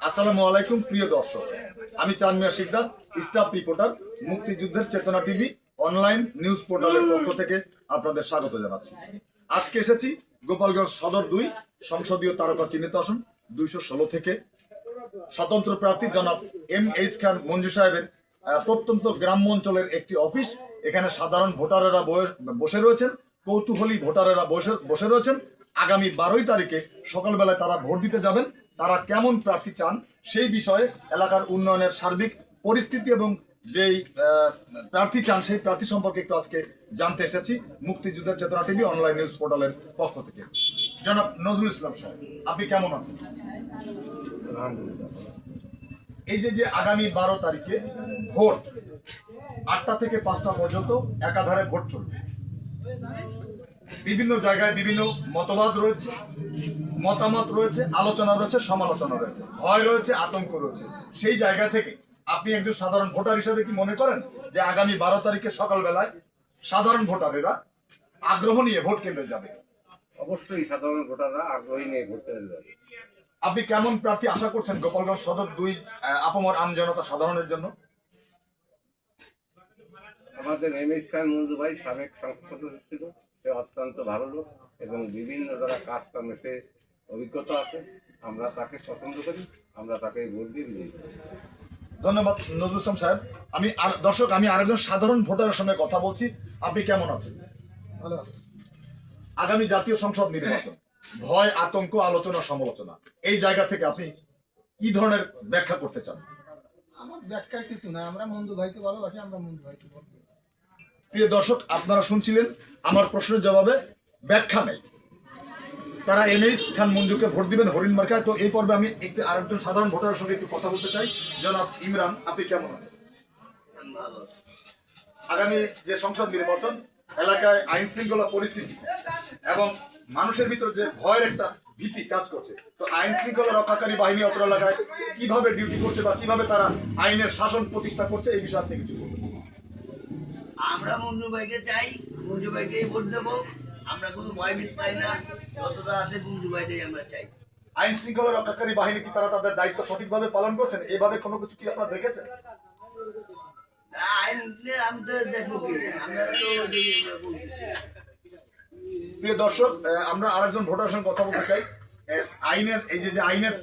আসসালামু আলাইকুম প্রিয় দর্শক, আমি চানমিয়া শিকদার, স্টাফ রিপোর্টার, মুক্তিযুদ্ধের চেতনা টিভি অনলাইন নিউজ পোর্টালের পক্ষ থেকে আপনাদের স্বাগত জানাচ্ছি। আজকে এসেছি গোপালগঞ্জ সদর 2 সংসদীয় তারকা চিহ্নিত আসন 216 থেকে স্বতন্ত্র প্রার্থী জনাব এম.এইচ খান মঞ্জু সাহেবের প্রত্যন্ত গ্রাম্য অঞ্চলের একটি অফিস। এখানে সাধারণ ভোটারেরা বসে রয়েছেন, কৌতূহলী ভোটারেরা বসে রয়েছেন। আগামী 12 তারিখে সকালবেলায় তারা ভোট দিতে যাবেন। তারা কেমন প্রার্থী চান সেই বিষয়ে, এলাকার উন্নয়নের সার্বিক পরিস্থিতি এবং যেই প্রার্থী চান সেই প্রার্থী সম্পর্কে একটু আজকে জানতে এসেছি মুক্তিযুদ্ধের চেতনা টিভি অনলাইন নিউজ পোর্টালের পক্ষ থেকে। জনাব নজরুল ইসলাম সাহেব, আপনি কেমন আছেন? এই যে আগামী 12 তারিখে ভোট 8টা থেকে 5টা পর্যন্ত একাধারে ভোট চলবে। বিভিন্ন জায়গায় বিভিন্ন মতবাদ রয়েছে, মতামত রয়েছে, আলোচনা রয়েছে, সমালোচনা রয়েছে, ভয় রয়েছে, আতঙ্ক রয়েছে। সেই জায়গা থেকে আপনি একজন সাধারণ ভোটার হিসেবে কি মনে করেন যে আগামী 12 তারিখে সকালবেলায় সাধারণ ভোটারেরা আগ্রহ নিয়ে ভোট কেন্দ্রে যাবে? অবশ্যই সাধারণ ভোটাররা আগ্রহী নিয়ে ভোট কেন্দ্রে যাবে। আপনি কেমন প্রার্থী আশা করছেন গোপালগঞ্জ সদর 2 আপামর আমজনতা সাধারণের জন্য? আমাদের এম.এইচ খান মঞ্জু ভাই সাবেক সংসদ সদস্য ছিল, সে অত্যন্ত ভালো লোক এবং বিভিন্ন যারা কাজ কর্মে সে অভিজ্ঞতা আছে। আমরা তাকে পছন্দ করি, আমরা তাকে ভোট দিয়ে বিজয়ী করি। ধন্যবাদ নজরুল ইসলাম সাহেব। দর্শক, আমি আরেকজন সাধারণ ভোটারের সঙ্গে কথা বলছি। আপনি কেমন আছেন? ভালো আছে। আগামী জাতীয় সংসদ নির্বাচন, ভয়, আতঙ্ক, আলোচনা, সমালোচনা, এই জায়গা থেকে আপনি কি ধরনের ব্যাখ্যা করতে চান? আমার ব্যাখ্যা কিছু না, আমরা মঞ্জু ভাইকে ভালোবাসি, আমরা মঞ্জু ভাইকে ভোট দেব। প্রিয় দর্শক, আপনারা শুনছিলেন আমার প্রশ্নের জবাবে ব্যাখ্যা নেই। তারা এম.এইচ খান মঞ্জুকে ভোট দিবেন হরিণ মার্কায়। তো এই পর্বে আমি আরেকজন সাধারণ ভোটারের সঙ্গে একটু কথা বলতে চাই। জনাব ইমরান, আপনি কেমন আছেন? আগামী যে সংসদ নির্বাচন, এলাকায় আইন শৃঙ্খলা পরিস্থিতি এবং মানুষের ভিতর যে ভয়ের একটা ভীতি কাজ করছে, তো আইন শৃঙ্খলা রক্ষাকারী বাহিনী অত্র এলাকায় কিভাবে ডিউটি করছে বা কিভাবে তারা আইনের শাসন প্রতিষ্ঠা করছে, এই বিষয়ে আপনি কিছু বলবেন? আমরা মঞ্জু ভাইকে চাই, মঞ্জু ভাইকেই ভোট দেবো। আমরা কোনো ভয়ভীত পাই না, যতটা আছে মঞ্জু ভাইটাই আমরা চাই। আইন শৃঙ্খলা রক্ষাকারী বাহিনী কি তারা তাদের দায়িত্ব সঠিকভাবে পালন করছেন? এভাবে কোনো কিছু কি আপনারা দেখেছেন? আইন আমি তো দেখবো কি, আমরা তো বলতেছি। প্রিয় দর্শক, আমরা আরেকজন ভোটারের সঙ্গে কথা বলতে চাই। আইনের এই যে আইনের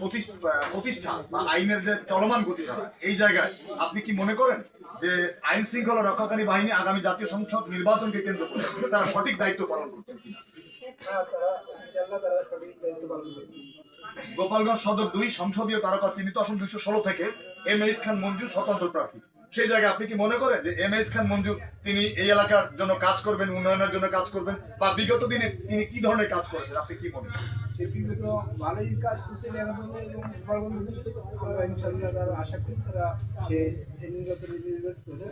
প্রতিষ্ঠা বা আইনের যে চলমান গতিধারা, এই জায়গায় আপনি কি মনে করেন যে আইন শৃঙ্খলা রক্ষাকারী বাহিনী আগামী জাতীয় সংসদ নির্বাচনকে কেন্দ্র করে তারা সঠিক দায়িত্ব পালন করছে কিনা? গোপালগঞ্জ সদর 2 সংসদীয় তারকা চিহ্নিত আসন 216 থেকে এম.এইচ খান মঞ্জু স্বতন্ত্র প্রার্থী। সেই জায়গায় আপনি কি মনে করেন যে এম.এইচ খান মঞ্জু তিনি এই এলাকার জন্য কাজ করবেন, উন্নয়নের জন্য কাজ করবেন, বা বিগত দিনে তিনি কি ধরনের কাজ করেছেন আপনি কি মনে করেন? বিগত ভালোই কাজ করছে আমরা ইনশাআল্লাহ তারা আশা করি তারা সে নির্বাচিত হলে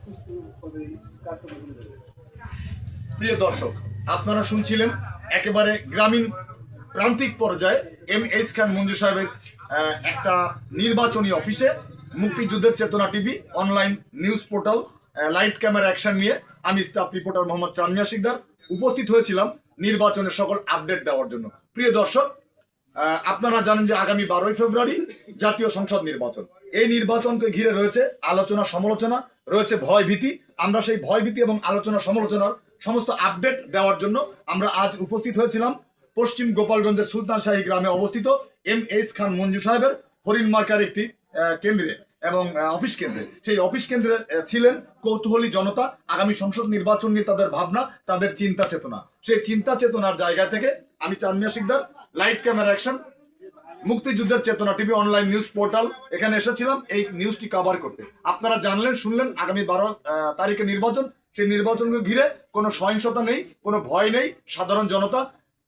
সুস্থভাবে কাজ করতে পারবে। প্রিয় দর্শক, আপনারা শুনছিলেন একেবারে গ্রামীণ প্রান্তিক পর্যায়ে এম.এইচ খান মঞ্জু সাহেবের একটা নির্বাচনী অফিসে মুক্তিযুদ্ধের চেতনা TV online news portal light camera action নিয়ে আমি স্টাফ রিপোর্টার মোহাম্মদ চানমিয়া শিকদার উপস্থিত হয়েছিলাম নির্বাচনের সকল আপডেট দেওয়ার জন্য। প্রিয় দর্শক, আপনারা জানেন যে আগামী 12 ফেব্রুয়ারি জাতীয় সংসদ নির্বাচন। এই নির্বাচনকে ঘিরে রয়েছে আলোচনা, সমালোচনা, রয়েছে ভয় ভীতি। আমরা সেই ভয় ভীতি এবং আলোচনা সমালোচনার সমস্ত আপডেট দেওয়ার জন্য আমরা আজ উপস্থিত হয়েছিলাম পশ্চিম গোপালগঞ্জের সুলতানশাহী গ্রামে অবস্থিত এম.এইচ খান মঞ্জু সাহেবের হরিণ মার্কার একটি কেন্দ্রে এবং অফিস কেন্দ্রে। সেই অফিস কেন্দ্রে ছিলেন কৌতূহলী জনতা। আগামী সংসদ নির্বাচন নিয়ে তাদের ভাবনা, তাদের চিন্তা চেতনা, সেই চিন্তা চেতনার জায়গা থেকে আমি Chanmiya Sikdar, light camera action, মুক্তিযুদ্ধের চেতনা টিভি অনলাইন নিউজ পোর্টাল, এখানে এসেছিলাম এই নিউজটি কভার করতে। আপনারা জানলেন, শুনলেন আগামী 12 তারিখে নির্বাচন। সেই নির্বাচনকে ঘিরে কোনো সহিংসতা নেই, কোনো ভয় নেই। সাধারণ জনতা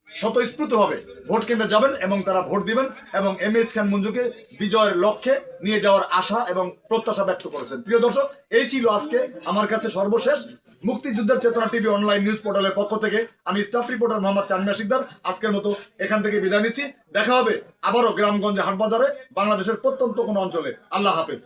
স্বতঃস্ফূর্তভাবে ভোট কেন্দ্রে যাবেন এবং তারা ভোট দিবেন এবং এম.এইচ খান মঞ্জুকে বিজয়ের লক্ষ্যে নিয়ে যাওয়ার আশা এবং প্রত্যাশা ব্যক্ত করেছেন। প্রিয় দর্শক, এই ছিল আজকে আমার কাছে সর্বশেষ মুক্তিযুদ্ধের চেতনা টিভি অনলাইন নিউজ পোর্টালের পক্ষ থেকে আমি স্টাফ রিপোর্টার মোহাম্মদ চানমিয়া শিকদার আজকের মতো এখান থেকে বিদায় নিচ্ছি। দেখা হবে আবারও গ্রামগঞ্জে, হাটবাজারে, বাংলাদেশের প্রত্যন্ত কোনো অঞ্চলে। আল্লাহ হাফেজ।